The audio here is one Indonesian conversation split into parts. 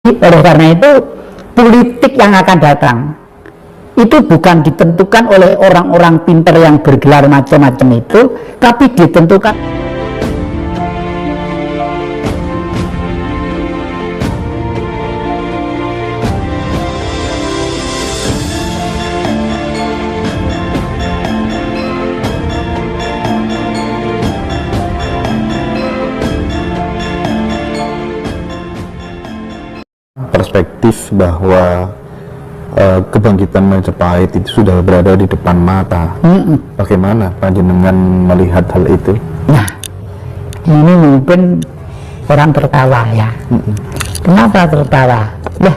Oleh karena itu, politik yang akan datang itu bukan ditentukan oleh orang-orang pinter yang bergelar macam-macam itu, tapi ditentukan perspektif bahwa kebangkitan Majapahit itu sudah berada di depan mata. Bagaimana panjenengan melihat hal itu? Nah, ini mungkin orang tertawa ya. Kenapa tertawa? Lah,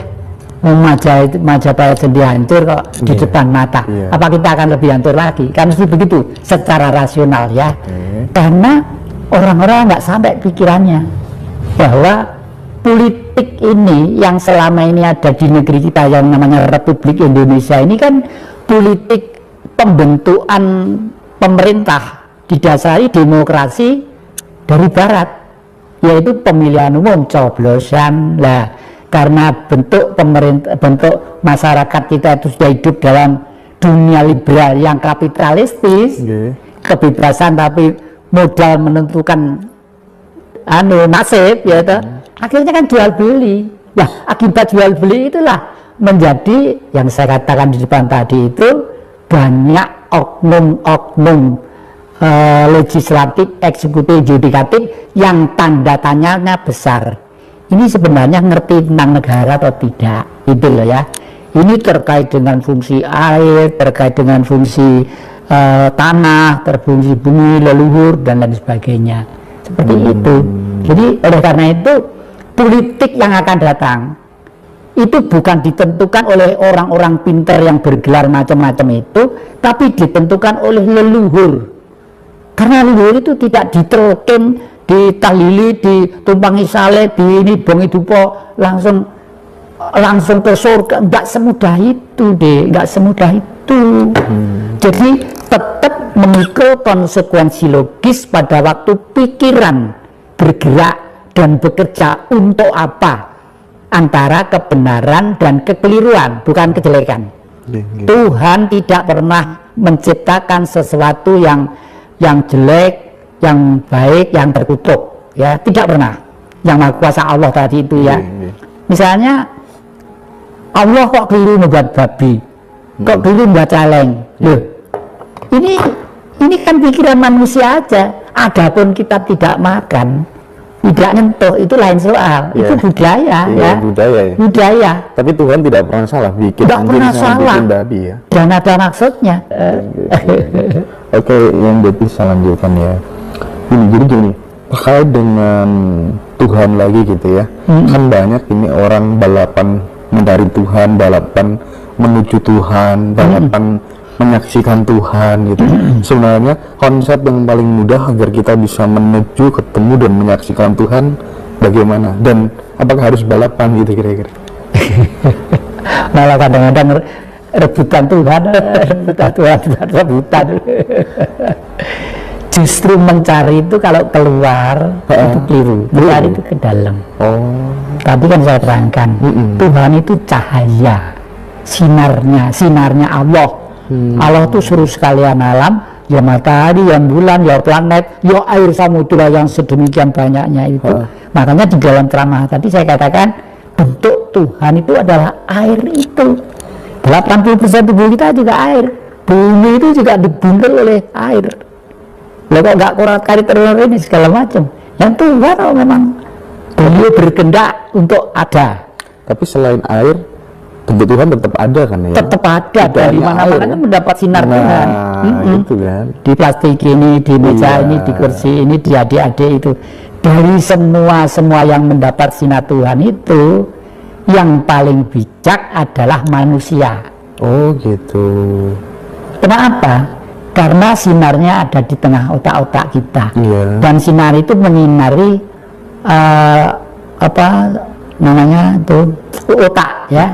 Majapahit sendiri hancur kok di depan mata. Apa kita akan lebih hancur lagi? Kan mesti begitu secara rasional ya. Karena orang-orang nggak sampai pikirannya bahwa politik ini yang selama ini ada di negeri kita yang namanya Republik Indonesia ini kan politik pembentukan pemerintah didasari demokrasi dari barat, yaitu pemilihan umum, coblosan lah. Karena bentuk pemerintah, bentuk masyarakat kita itu sudah hidup dalam dunia liberal yang kapitalistis, kebebasan tapi modal menentukan nasib ya toh. Akhirnya kan jual beli. Nah, akibat jual beli itulah menjadi yang saya katakan di depan tadi itu banyak oknum-oknum legislatif, eksekutif, yudikatif yang tanda tanyanya besar. Ini sebenarnya ngerti tentang negara atau tidak, itu loh ya. Ini terkait dengan fungsi air, terkait dengan fungsi tanah, terfungsi bumi, leluhur dan lain sebagainya. Seperti itu. Jadi oleh karena itu politik yang akan datang itu bukan ditentukan oleh orang-orang pinter yang bergelar macam-macam itu, tapi ditentukan oleh leluhur. Karena leluhur itu tidak ditelkin, ditahlili, ditumpangi saleh, di ini bongi dupo langsung ke surga. Enggak semudah itu deh, enggak semudah itu. Jadi tetap memikul konsekuensi logis pada waktu pikiran bergerak dan bekerja untuk apa, antara kebenaran dan kekeliruan, bukan kejelekan. Tuhan tidak pernah menciptakan sesuatu yang jelek, yang baik, yang terkutuk, ya tidak pernah. Yang Maha Kuasa Allah tadi itu ya. Misalnya Allah kok keliru membuat babi, kok keliru membuat celeng. Loh, ini kan pikiran manusia aja. Adapun kita tidak makan, tidak nyentuh, itu lain soal. Itu budaya ya. Budaya. Tapi Tuhan tidak pernah salah bikin anjing sama bikin babi ya. Dan ada maksudnya. Oke, yang bisa lanjutkan ya. Jadi gini, terkait dengan Tuhan lagi gitu ya. Kan banyak ini orang balapan mencari Tuhan, balapan menuju Tuhan, balapan menyaksikan Tuhan gitu. Sebenarnya konsep yang paling mudah agar kita bisa menuju, ketemu dan menyaksikan Tuhan bagaimana, dan apakah harus balapan gitu kira-kira? Malah kadang-kadang rebutan Tuhan, rebutan. Justru mencari itu kalau keluar itu keliru, mencari itu ke dalam. Tapi kan saya terangkan, Tuhan itu cahaya, sinarnya Allah. Allah itu seluruh sekalian alam, ya matahari, ya bulan, ya planet, ya air samudera yang sedemikian banyaknya itu. Makanya di dalam ceramah tadi saya katakan bentuk Tuhan itu adalah air itu. 80% tubuh kita juga air. Bumi itu juga dibuntel oleh air. Loh kok nggak korat-kari terus ini segala macam. Yang Tuhan memang beliau berkehendak untuk ada. Tapi selain air, bentuk Tuhan tetap ada kan ya? Tetap ada, dari mana-mana kan mendapat sinar Tuhan. Gitu kan? Di plastik ini, di meja ini, di kursi ini, di adik-adik itu. Dari semua yang mendapat sinar Tuhan itu, yang paling bijak adalah manusia. Oh gitu. Kenapa? Karena sinarnya ada di tengah otak-otak kita. Dan sinar itu menyinari namanya itu otak ya,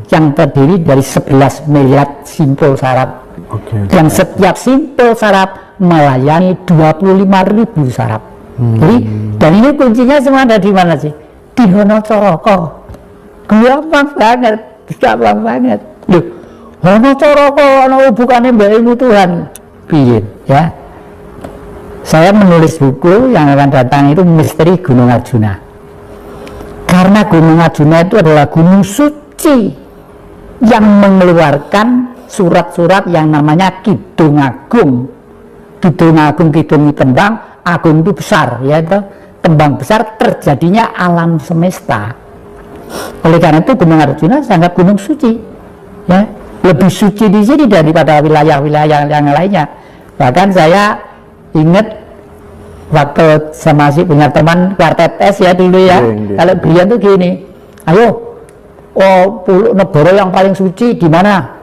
yang terdiri dari 11 miliar simpul saraf. Dan setiap simpul saraf melayani 25.000 saraf. Jadi, dan ini kuncinya semua ada di mana sih? Di Honocoroko. gampang banget. Loh, ono cara kok ono hubungane mbek ilmu Tuhan. Piye ya? Saya menulis buku yang akan datang itu Misteri Gunung Arjuna. Karena Gunung Arjuna itu adalah gunung suci yang mengeluarkan surat-surat yang namanya Kidung Agung. Kidung Agung, kidung tembang, agung itu besar, ya itu tembang besar terjadinya alam semesta. Oleh karena itu Gunung Arjuna sangat gunung suci, ya lebih suci di sini daripada wilayah-wilayah yang lainnya. Bahkan saya ingat waktu saya masih punya teman kuartet S ya dulu ya, kalau beliau tuh gini, ayo, negara yang paling suci di mana?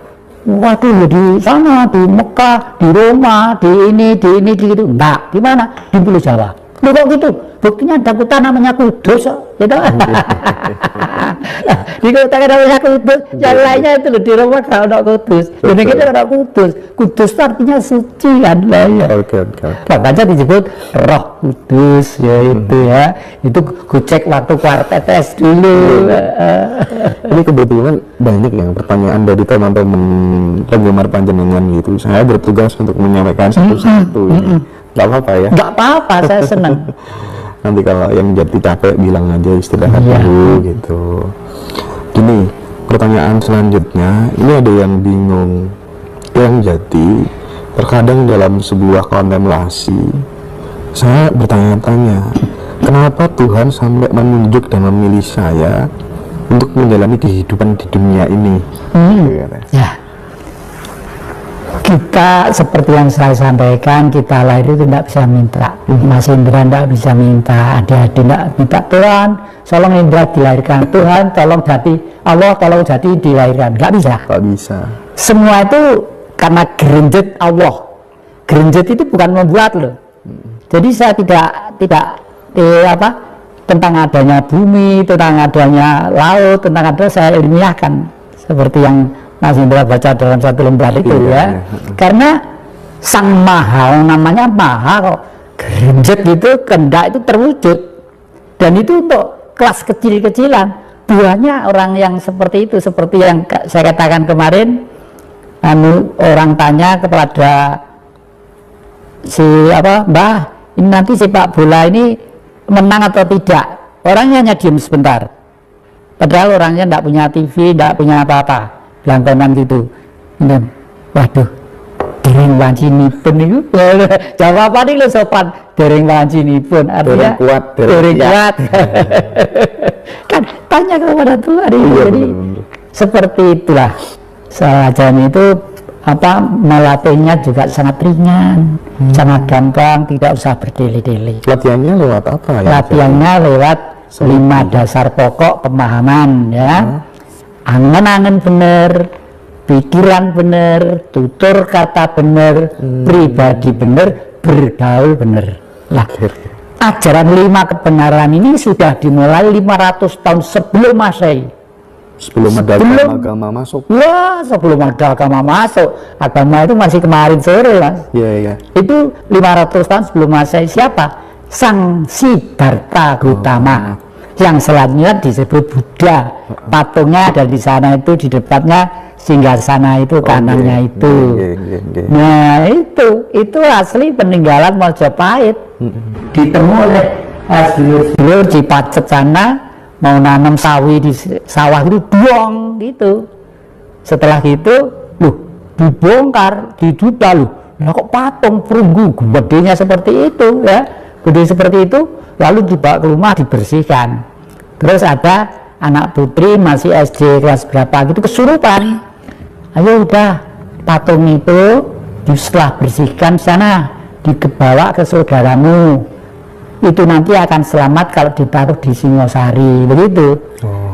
Waduh, di sana, di Mekah, di Roma, di ini, gitu. Enggak, di mana? Di Pulau Jawa. Loh kok gitu? Buktinya ada kota namanya Kudus, gitu. Di kota namanya Kudus, yang lainnya itu loh, di Roma kalau ada Kudus. Jadi kita ada Kudus. Kudus itu artinya suci kan lah ya. Makanya disebut Roh Kudus, ya itu ya. Itu kucek waktu kuartet S dulu. Ini kebetulan banyak yang pertanyaan dari teman-teman penggemar panjenengan gitu. Saya bertugas untuk menyampaikan satu-satu ini. Gak apa-apa ya? Gak apa-apa, saya senang. Nanti kalau yang jadi capek bilang aja istirahat dulu gitu. Gini, pertanyaan selanjutnya, ini ada yang bingung. Yang jadi, terkadang dalam sebuah kontemplasi, saya bertanya-tanya, kenapa Tuhan sampai menunjuk dan memilih saya untuk menjalani kehidupan di dunia ini? Ya. Kita seperti yang saya sampaikan, kita lahir itu tidak bisa minta. Mas Indra tidak bisa minta, adik-adik tidak minta, Tuhan tolong Indra dilahirkan, Tuhan tolong jadi Allah, tolong jadi dilahirkan, nggak bisa. Nggak bisa. Semua itu karena gerenjet Allah. Gerenjet itu bukan membuat loh. Jadi saya tidak tentang adanya bumi, tentang adanya laut, tentang adanya saya ilmiahkan seperti yang Mas Indra baca dalam satu lembar itu ya. Karena Sang Maha, namanya Maha kok, gerenjet itu kehendak itu terwujud, dan itu untuk kelas kecil-kecilan. Buahnya orang yang seperti itu, seperti yang saya katakan kemarin, orang tanya kepada si Mbah, ini nanti sepak bola ini menang atau tidak, orangnya hanya diem sebentar, padahal orangnya tidak punya TV, tidak punya apa-apa, langganan gitu. Waduh, dereng wancinipun itu jawaban ini sopan, dereng wancinipun artinya dereng kuat. Kan tanya kepada Tuhan ini. Jadi seperti itulah saja itu melatihnya juga sangat ringan, sangat gampang, tidak usah berdele-dele. Latihannya lewat apa ya? Latihannya lewat 5 dasar pokok pemahaman ya. Angen-angen bener, pikiran bener, tutur kata bener, pribadi bener, bergaul bener. Lah, ajaran 5 kebenaran ini sudah dimulai 500 tahun sebelum Masehi. Sebelum ada agama masuk. Wah, sebelum ada agama masuk. Agama itu masih kemarin sore, Mas. Iya. Itu 500 tahun sebelum Masehi. Siapa? Sang Siddhartha Gautama. Yang selanjutnya disebut Buddha, patungnya ada di sana itu, di depannya singgasana itu, kanannya itu. Nah itu asli peninggalan Majapahit, ditemu oleh sedulur di Pacet sana, mau nanam sawi di sawah itu buang gitu. Setelah gitu, dibongkar, diduga kok patung perunggu gedenya seperti itu ya, gede seperti itu. Lalu dibawa ke rumah dibersihkan. Terus ada anak putri masih SD kelas berapa gitu kesurupan. Ayo udah patung itu setelah bersihkan sana, dibawa ke saudaramu. Itu nanti akan selamat kalau ditaruh di Singosari begitu.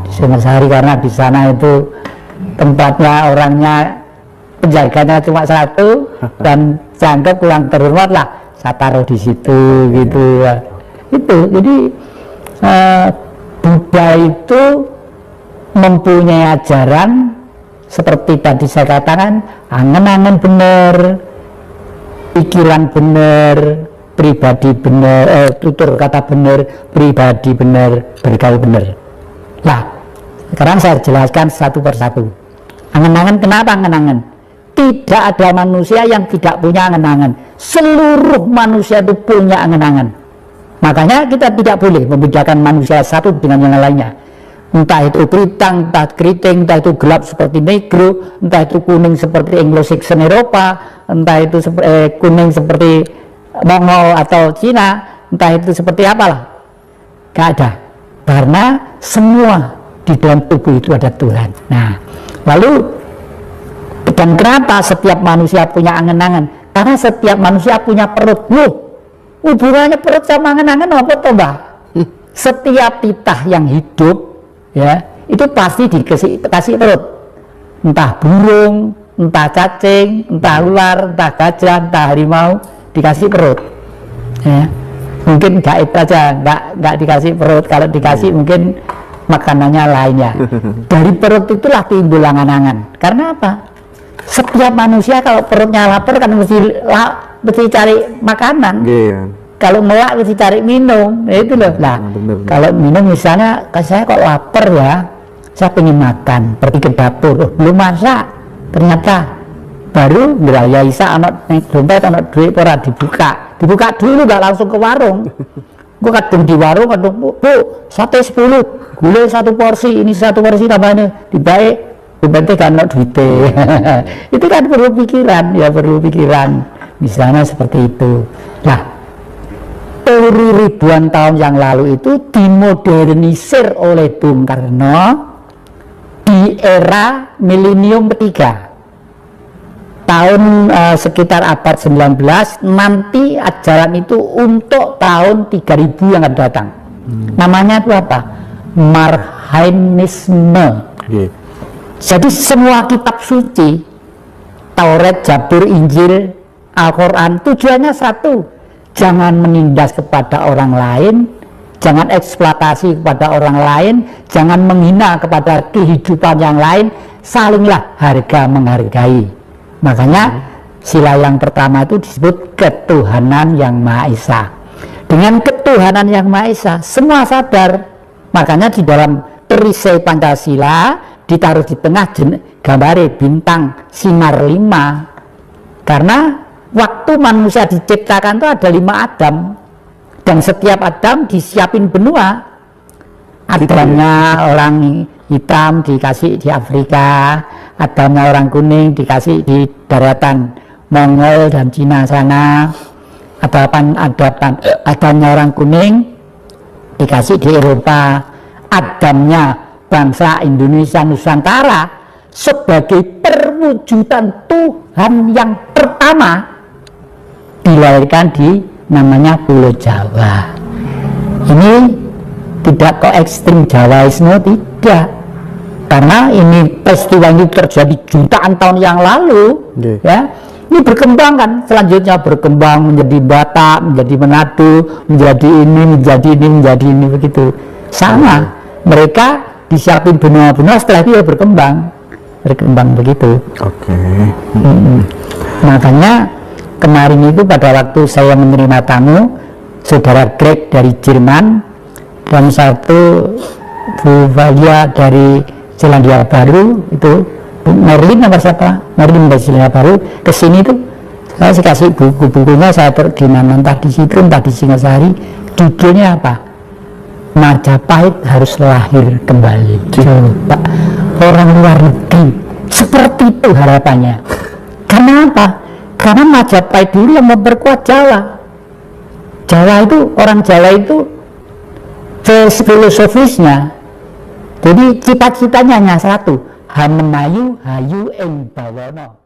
Di Singosari karena di sana itu tempatnya orangnya penjaganya cuma 1 dan dianggap kurang terhormat lah. Saya taruh di situ gitu ya. Itu jadi Buddha itu mempunyai ajaran seperti tadi saya katakan, angen-angen benar, pikiran benar, pribadi benar, tutur kata benar, pribadi benar, bergaul benar. Lah Sekarang saya jelaskan satu persatu. Angan-angan, kenapa angan-angan? Tidak ada manusia yang tidak punya angan-angan. Seluruh manusia itu punya angan-angan. Makanya kita tidak boleh membedakan manusia satu dengan yang lainnya. Entah itu kritang, entah keriting, entah itu gelap seperti negro, entah itu kuning seperti Anglo-Saxon Eropa, entah itu kuning seperti Mongol atau Cina, entah itu seperti apalah. Gak ada. Karena semua di dalam tubuh itu ada Tuhan. Nah, lalu dan kenapa setiap manusia punya angan-angan? Karena setiap manusia punya perut. Loh, hubungannya perut sama angan-angan apa toh, Mbah? Setiap titah yang hidup ya, itu pasti dikasih perut. Entah burung, entah cacing, entah ular, entah gajah, entah harimau, dikasih perut. Ya. Mungkin gaib aja, nggak dikasih perut. Kalau dikasih mungkin makanannya lainnya. Dari perut itulah timbul angan-angan. Karena apa? Setiap manusia kalau perutnya lapar kan mesti cari makanan. Kalau melak mesti cari minum. Ya itu loh. Nah, kalau minum misalnya, saya kok lapar ya, saya pengen makan, pergi ke dapur, belum masak, ternyata baru beraya isa anak dompet, anak duit ora dibuka dulu, nggak langsung ke warung. Gue kadung di warung, kadung bu sate 10, gulai 1 porsi, ini 1 porsi tambahnya dibaik, dompetnya kan anak duitnya. Itu kan perlu pikiran, ya perlu pikiran, misalnya seperti itu. Nah, ribuan tahun yang lalu itu dimodernisir oleh Bung Karno di era milenium ketiga. Tahun sekitar abad 19, nanti ajaran itu untuk tahun 3000 yang akan datang. Namanya itu apa? Marhainisme. Jadi semua kitab suci, Taurat, Zabur, Injil, Al-Quran, tujuannya satu. Jangan menindas kepada orang lain, jangan eksploitasi kepada orang lain, jangan menghina kepada kehidupan yang lain, salinglah harga menghargai. Makanya sila yang pertama itu disebut ketuhanan yang Maha Esa. Dengan ketuhanan yang Maha Esa semua sadar. Makanya di dalam perisai Pancasila ditaruh di tengah gambare bintang sinar 5. Karena waktu manusia diciptakan itu ada 5 Adam, dan setiap Adam disiapin benua. Adamnya orang hitam dikasih di Afrika, Adamnya orang kuning dikasih di daratan Mongol dan Cina sana, Adamnya orang kuning dikasih di Eropa, Adamnya bangsa Indonesia Nusantara sebagai perwujudan Tuhan yang pertama dilahirkan di namanya Pulau Jawa. Ini tidak kok ekstrim Jawaisme, tidak, karena ini peristiwa ini terjadi jutaan tahun yang lalu. Ya, ini berkembang kan, selanjutnya berkembang menjadi Batak, menjadi Manado, menjadi ini begitu. Sama, mereka disiapin benua-benua, setelah itu ya berkembang begitu. Makanya kemarin itu pada waktu saya menerima tamu saudara Greg dari Jerman dan satu Bu Valia dari Selandia Baru, itu Merlin apa siapa? Merlin dari Selandia Baru kesini tuh saya kasih buku-bukunya, saya terdinan entah di situ entah di Singasari. Judulnya apa? Majapahit harus lahir kembali. Coba orang luar negeri seperti itu harapannya. Kenapa? Karena Majapahit dulu yang memperkuat Jawa. Orang Jawa itu filosofisnya, jadi cita-citanya hanya satu, Hamenayu Hayu Ing Bawana.